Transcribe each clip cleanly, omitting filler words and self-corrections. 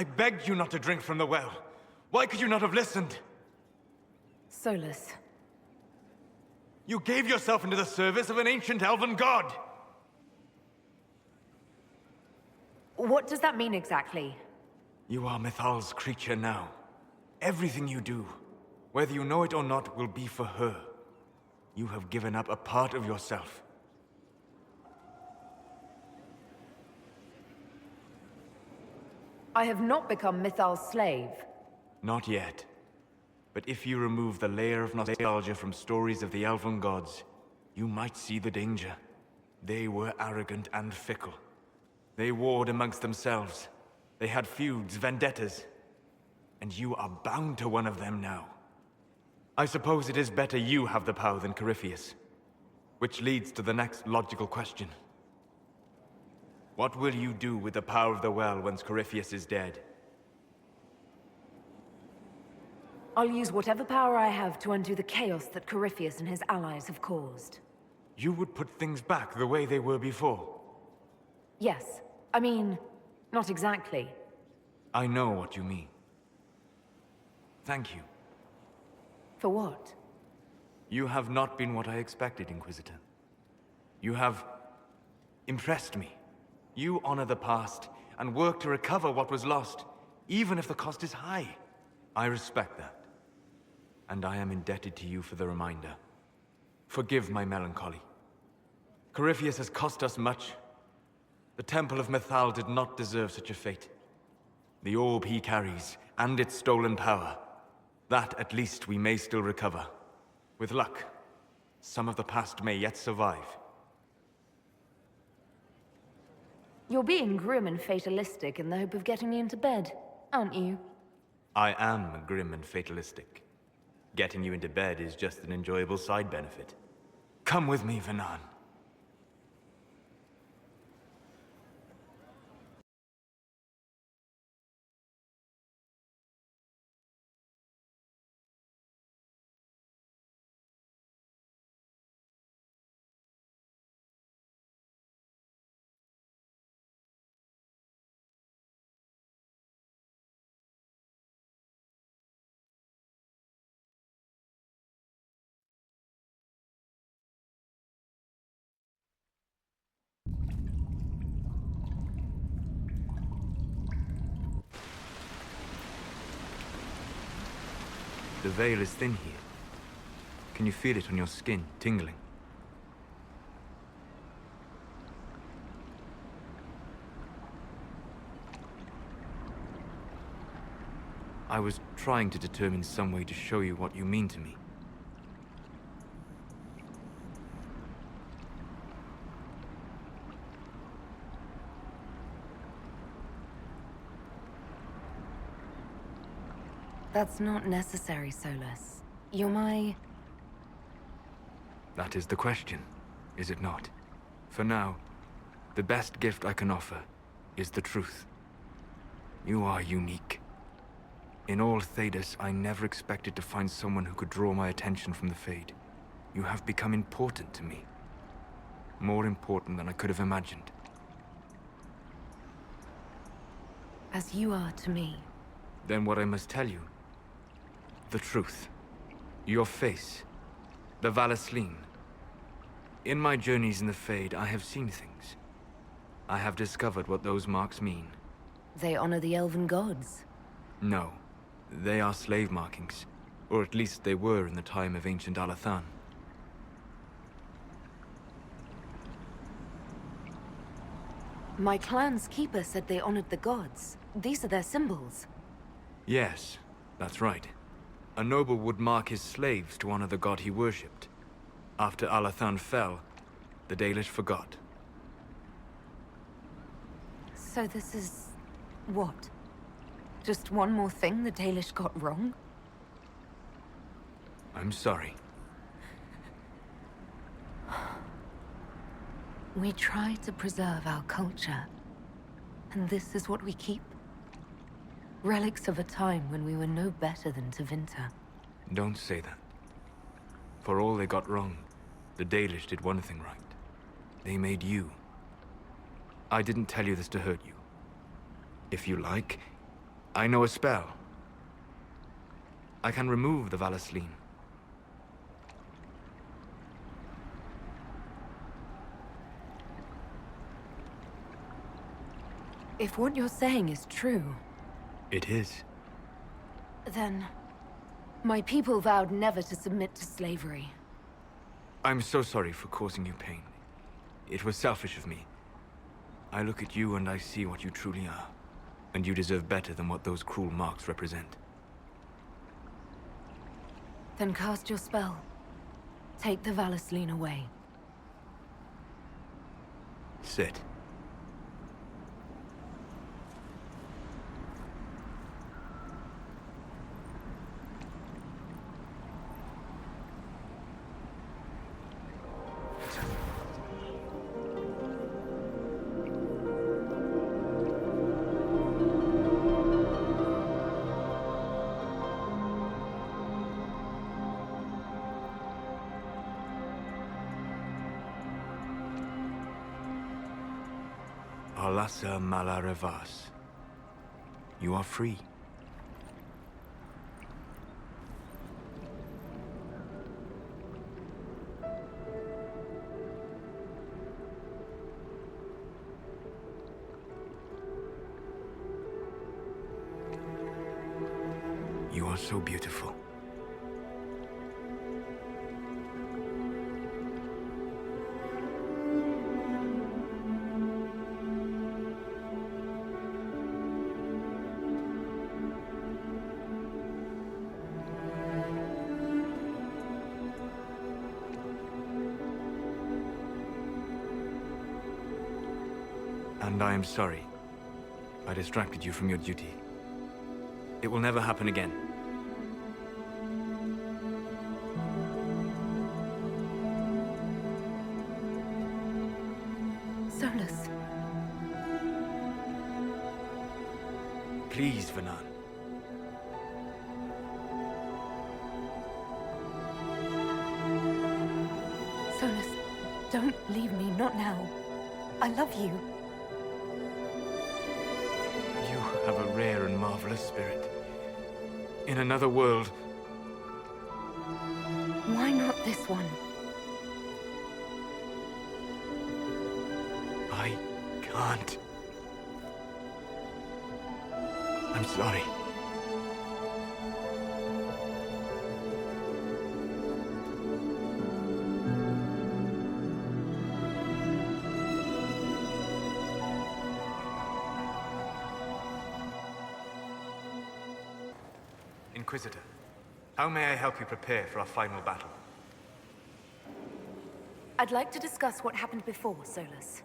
I begged you not to drink from the well. Why could you not have listened? Solas. You gave yourself into the service of an ancient elven god! What does that mean exactly? You are Mythal's creature now. Everything you do, whether you know it or not, will be for her. You have given up a part of yourself. I have not become Mythal's slave. Not yet. But if you remove the layer of nostalgia from stories of the elven gods, you might see the danger. They were arrogant and fickle. They warred amongst themselves. They had feuds, vendettas. And you are bound to one of them now. I suppose it is better you have the power than Corypheus. Which leads to the next logical question. What will you do with the power of the well once Corypheus is dead? I'll use whatever power I have to undo the chaos that Corypheus and his allies have caused. You would put things back the way they were before. Yes. I mean, not exactly. I know what you mean. Thank you. For what? You have not been what I expected, Inquisitor. You have impressed me. You honor the past and work to recover what was lost, even if the cost is high. I respect that. And I am indebted to you for the reminder. Forgive my melancholy. Corypheus has cost us much. The Temple of Mythal did not deserve such a fate. The orb he carries, and its stolen power, that at least we may still recover. With luck, some of the past may yet survive. You're being grim and fatalistic in the hope of getting me into bed, aren't you? I am grim and fatalistic. Getting you into bed is just an enjoyable side benefit. Come with me, Vanan. The veil is thin here. Can you feel it on your skin, tingling? I was trying to determine some way to show you what you mean to me. That's not necessary, Solas. You're my... That is the question, is it not? For now, the best gift I can offer is the truth. You are unique. In all Thedas, I never expected to find someone who could draw my attention from the Fade. You have become important to me. More important than I could have imagined. As you are to me. Then what I must tell you, the truth. Your face, the Valasleen. In my journeys in the Fade, I have seen things. I have discovered what those marks mean. They honor the elven gods. No, they are slave markings. Or at least they were in the time of ancient Alathan. My clan's keeper said they honored the gods. These are their symbols. Yes, that's right. A noble would mark his slaves to honor the god he worshipped. After Alathan fell, the Dalish forgot. So this is... what? Just one more thing the Dalish got wrong? I'm sorry. We try to preserve our culture. And this is what we keep? Relics of a time when we were no better than Tevinter. Don't say that. For all they got wrong, the Dalish did one thing right. They made you. I didn't tell you this to hurt you. If you like, I know a spell. I can remove the Valasleen. If what you're saying is true, It is. then my people vowed never to submit to slavery. I'm so sorry for causing you pain. It was selfish of me. I look at you and I see what you truly are. And you deserve better than what those cruel marks represent. Then cast your spell. Take the Valasleen away. Sit. Alasa Malarevas. You are free. You are so beautiful. And I am sorry. I distracted you from your duty. It will never happen again. Solas. Please, Vanan. Solas, don't leave me, not now. I love you. You have a rare and marvelous spirit. In another world. Why not this one? I can't. I'm sorry. Inquisitor, how may I help you prepare for our final battle? I'd like to discuss what happened before, Solas.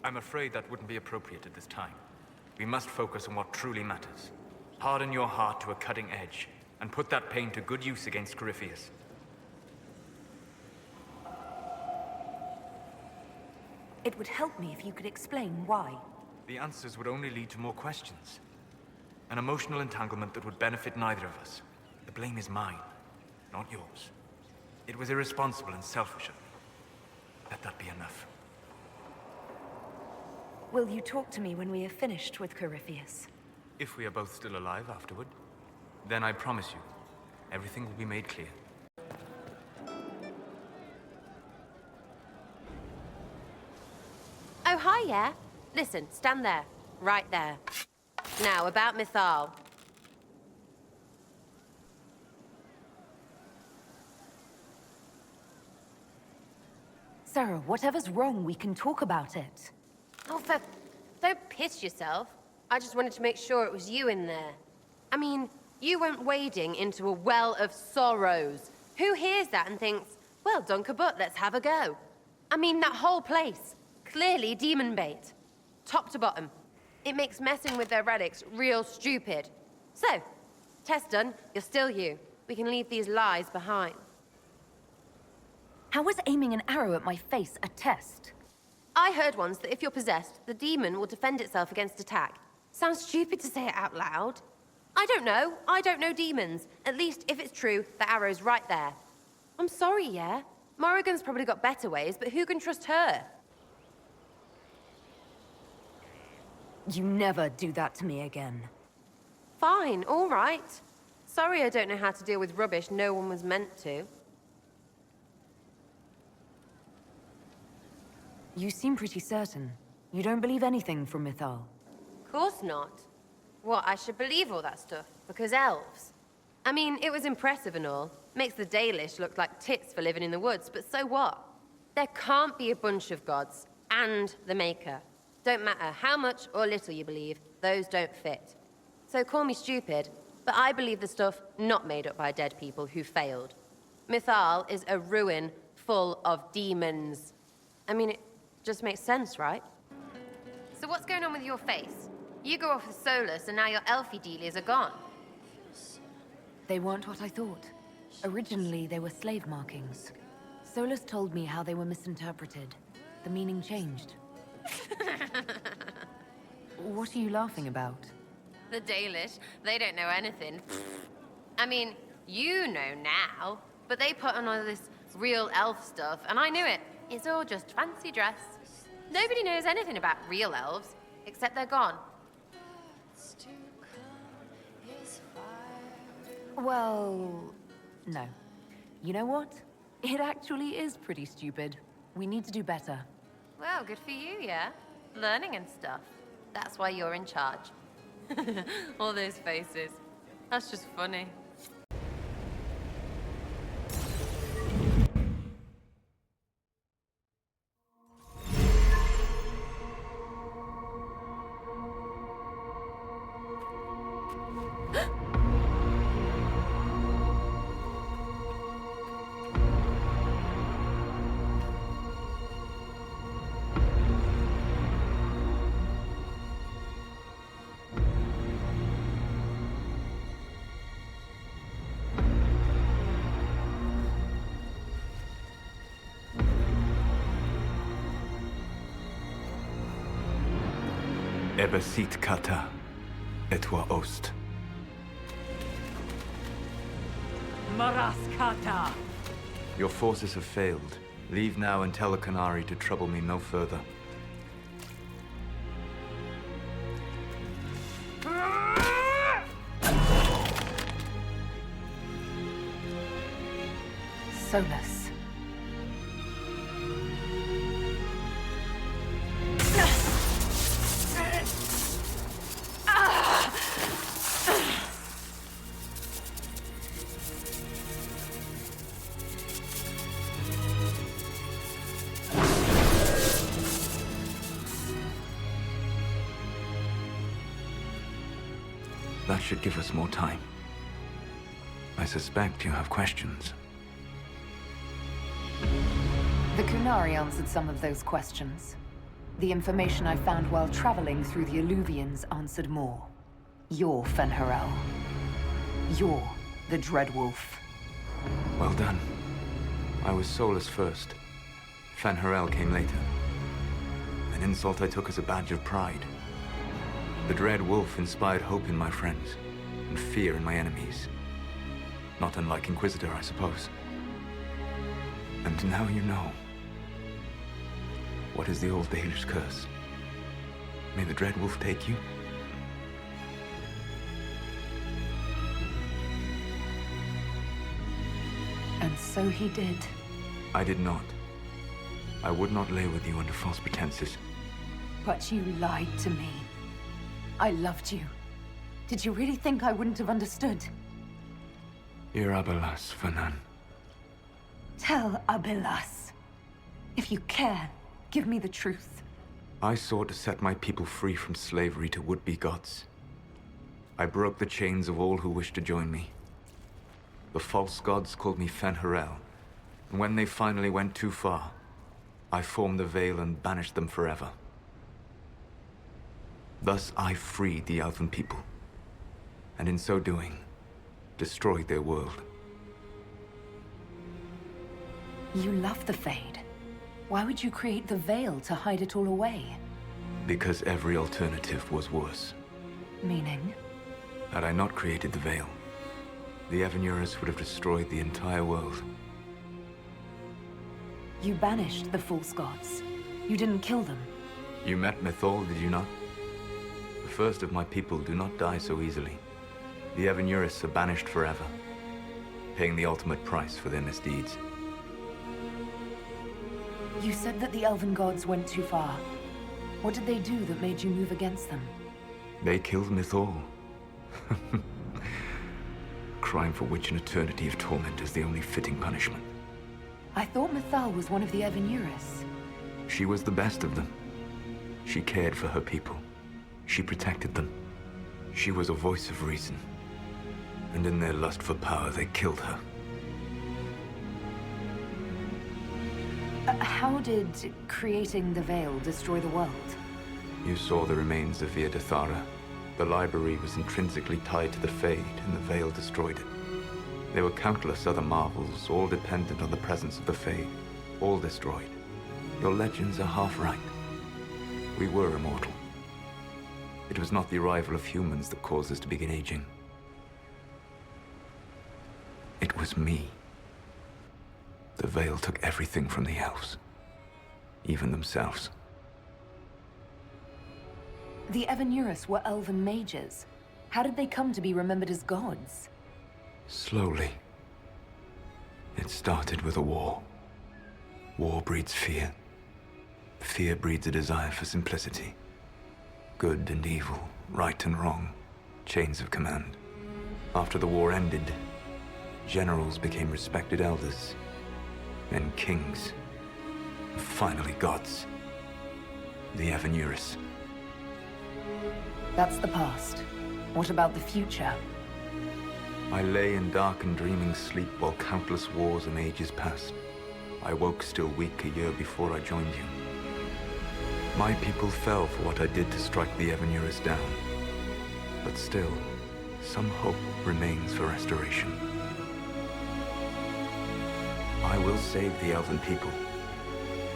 I'm afraid that wouldn't be appropriate at this time. We must focus on what truly matters. Harden your heart to a cutting edge, and put that pain to good use against Corypheus. It would help me if you could explain why. The answers would only lead to more questions. An emotional entanglement that would benefit neither of us. The blame is mine, not yours. It was irresponsible and selfish of me. Let that be enough. Will you talk to me when we are finished with Corypheus? If we are both still alive afterward, then I promise you, everything will be made clear. Oh, hi, yeah? Listen, stand there. Right there. Now, about Mythal. Sarah, whatever's wrong, we can talk about it. Oh, don't piss yourself. I just wanted to make sure it was you in there. I mean, you went wading into a well of sorrows. Who hears that and thinks, well, Dunkabut, let's have a go? I mean, that whole place. Clearly demon bait. Top to bottom. It makes messing with their relics real stupid. So, test done, you're still you. We can leave these lies behind. How was aiming an arrow at my face a test? I heard once that if you're possessed, the demon will defend itself against attack. Sounds stupid to say it out loud. I don't know. I don't know demons. At least, if it's true, the arrow's right there. I'm sorry, yeah? Morrigan's probably got better ways, but who can trust her? You never do that to me again. Fine, all right. Sorry I don't know how to deal with rubbish no one was meant to. You seem pretty certain. You don't believe anything from Mythal. Course not. What, I should believe all that stuff? Because elves? I mean, it was impressive and all. Makes the Dalish look like tits for living in the woods, but so what? There can't be a bunch of gods, and the Maker. Don't matter how much or little you believe, those don't fit. So call me stupid, but I believe the stuff not made up by dead people who failed. Mythal is a ruin full of demons. I mean, it just makes sense, right? So what's going on with your face? You go off with Solas, and now your elfie dealies are gone. They weren't what I thought. Originally, they were slave markings. Solas told me how they were misinterpreted. The meaning changed. What are you laughing about? The Dalish, they don't know anything. I mean, you know now, but they put on all this real elf stuff, and I knew it. It's all just fancy dress. Nobody knows anything about real elves, except they're gone. Well, no. You know what? It actually is pretty stupid. We need to do better. Well, good for you, yeah? Learning and stuff. That's why you're in charge. All those faces. That's just funny. Ebesit kata, etwa ost. Maraskata! Your forces have failed. Leave now and tell the Canary to trouble me no further. Solas. That should give us more time. I suspect you have questions. The Kunari answered some of those questions. The information I found while traveling through the Alluvians answered more. You're Fen'Harel. You're the Dreadwolf. Well done. I was Solas first. Fen'Harel came later. An insult I took as a badge of pride. The Dread Wolf inspired hope in my friends, and fear in my enemies. Not unlike Inquisitor, I suppose. And now you know. What is the old Dalish curse? May the Dread Wolf take you? And so he did. I did not. I would not lay with you under false pretenses. But you lied to me. I loved you. Did you really think I wouldn't have understood? Irabelas, Fanan. Tell Abelas. If you care, give me the truth. I sought to set my people free from slavery to would-be gods. I broke the chains of all who wished to join me. The false gods called me Fen'Harel, and when they finally went too far, I formed the Veil and banished them forever. Thus I freed the Elven people, and in so doing, destroyed their world. You love the Fade. Why would you create the Veil to hide it all away? Because every alternative was worse. Meaning? Had I not created the Veil, the Evanurus would have destroyed the entire world. You banished the false gods. You didn't kill them. You met Mythal, did you not? The first of my people do not die so easily. The Evanurus are banished forever, paying the ultimate price for their misdeeds. You said that the Elven gods went too far. What did they do that made you move against them? They killed Mythal. Crime for which an eternity of torment is the only fitting punishment. I thought Mythal was one of the Evanurus. She was the best of them. She cared for her people. She protected them. She was a voice of reason. And in their lust for power, they killed her. How did creating the Veil destroy the world? You saw the remains of Via de Thara. The library was intrinsically tied to the Fade, and the Veil destroyed it. There were countless other marvels, all dependent on the presence of the Fade, all destroyed. Your legends are half right. We were immortal. It was not the arrival of humans that caused us to begin aging. It was me. The Veil took everything from the elves, even themselves. The Evanurus were elven mages. How did they come to be remembered as gods? Slowly. It started with a war. War breeds fear. Fear breeds a desire for simplicity. Good and evil, right and wrong, chains of command. After the war ended, generals became respected elders, then kings, and finally gods. The Evanurus. That's the past. What about the future? I lay in dark and dreaming sleep while countless wars and ages passed. I woke still weak a year before I joined you. My people fell for what I did to strike the Evanurus down. But still, some hope remains for restoration. I will save the Elven people,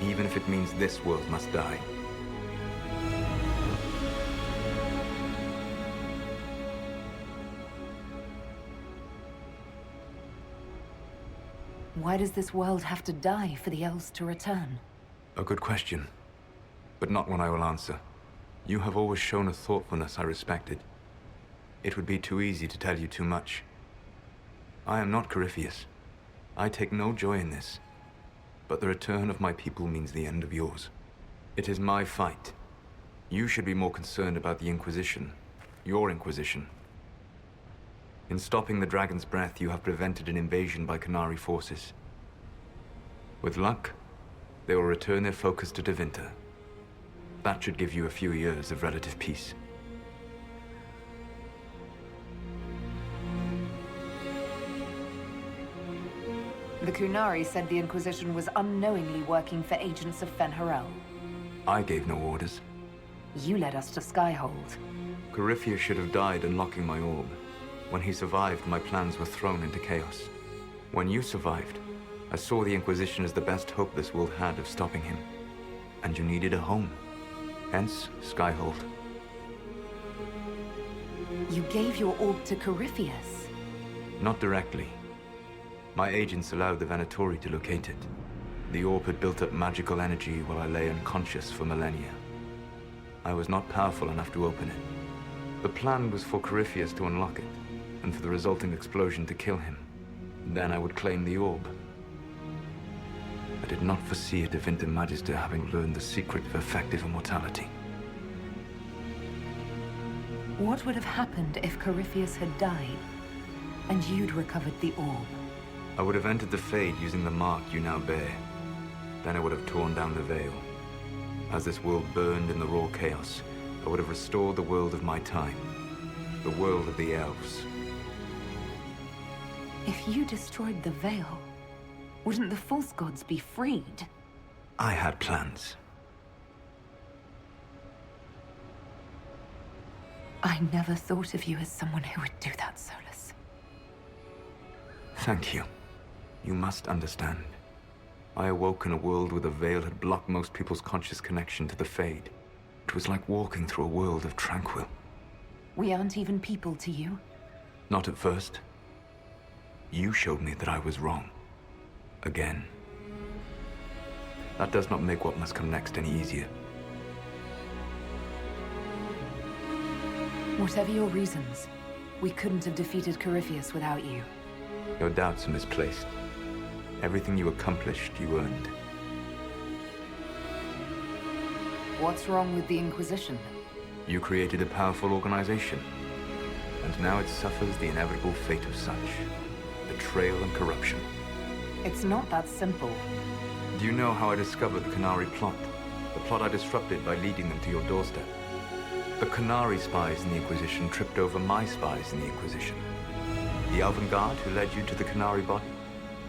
even if it means this world must die. Why does this world have to die for the elves to return? A good question, but not one I will answer. You have always shown a thoughtfulness I respected. It would be too easy to tell you too much. I am not Corypheus. I take no joy in this. But the return of my people means the end of yours. It is my fight. You should be more concerned about the Inquisition. Your Inquisition. In stopping the Dragon's Breath, you have prevented an invasion by Qunari forces. With luck, they will return their focus to Tevinter. That should give you a few years of relative peace. The Qunari said the Inquisition was unknowingly working for agents of Fen'Harel. I gave no orders. You led us to Skyhold. Corypheus should have died unlocking my orb. When he survived, my plans were thrown into chaos. When you survived, I saw the Inquisition as the best hope this world had of stopping him. And you needed a home. Hence, Skyhold. You gave your orb to Corypheus? Not directly. My agents allowed the Venatori to locate it. The orb had built up magical energy while I lay unconscious for millennia. I was not powerful enough to open it. The plan was for Corypheus to unlock it, and for the resulting explosion to kill him. Then I would claim the orb. I did not foresee a Tevinter Magister having learned the secret of effective immortality. What would have happened if Corypheus had died, and you'd recovered the orb? I would have entered the Fade using the mark you now bear. Then I would have torn down the veil. As this world burned in the raw chaos, I would have restored the world of my time. The world of the elves. If you destroyed the Veil, wouldn't the false gods be freed? I had plans. I never thought of you as someone who would do that, Solas. Thank you. You must understand. I awoke in a world where the Veil had blocked most people's conscious connection to the Fade. It was like walking through a world of tranquil. We aren't even people to you? Not at first. You showed me that I was wrong. Again. That does not make what must come next any easier. Whatever your reasons, We couldn't have defeated Corypheus without you. Your doubts are misplaced. Everything you accomplished, you earned. What's wrong with the Inquisition? You created a powerful organization, and now it suffers the inevitable fate of such. Betrayal and corruption. It's not that simple. Do you know how I discovered the Canary plot? The plot I disrupted by leading them to your doorstep. The Canary spies in the Inquisition tripped over my spies in the Inquisition. The avant-garde who led you to the Canary body?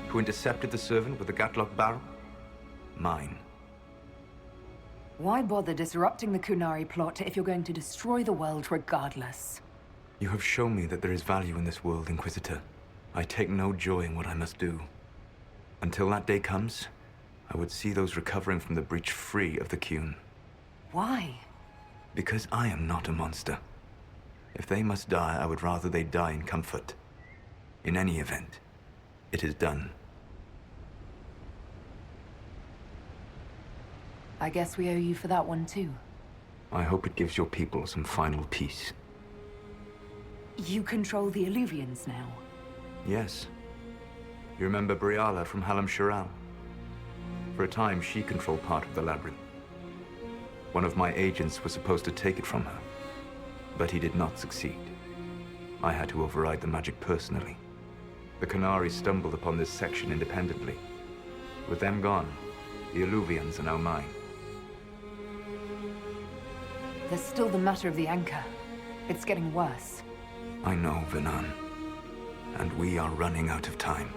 Who intercepted the servant with the Gatlock barrel? Mine. Why bother disrupting the Kunari plot if you're going to destroy the world regardless? You have shown me that there is value in this world, Inquisitor. I take no joy in what I must do. Until that day comes, I would see those recovering from the breach free of the Qun. Why? Because I am not a monster. If they must die, I would rather they die in comfort. In any event, it is done. I guess we owe you for that one too. I hope it gives your people some final peace. You control the Illuvians now. Yes. You remember Briala from Halam Shiral? For a time, she controlled part of the labyrinth. One of my agents was supposed to take it from her, but he did not succeed. I had to override the magic personally. The Canary stumbled upon this section independently. With them gone, the Illuvians are now mine. There's still the matter of the anchor. It's getting worse. I know, Venan. And we are running out of time.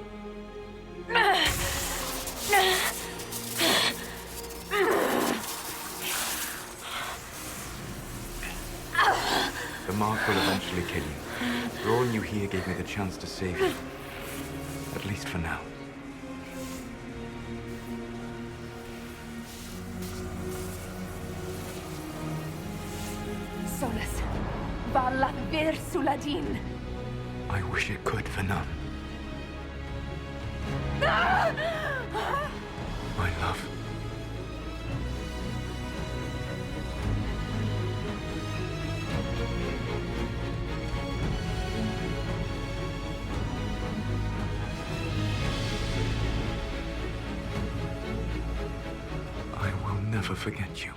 The mark will eventually kill you. Drawing you here gave me the chance to save you. At least for now. Solas. Valat vir Suladin. I wish it could, Venan. My love. I will never forget you.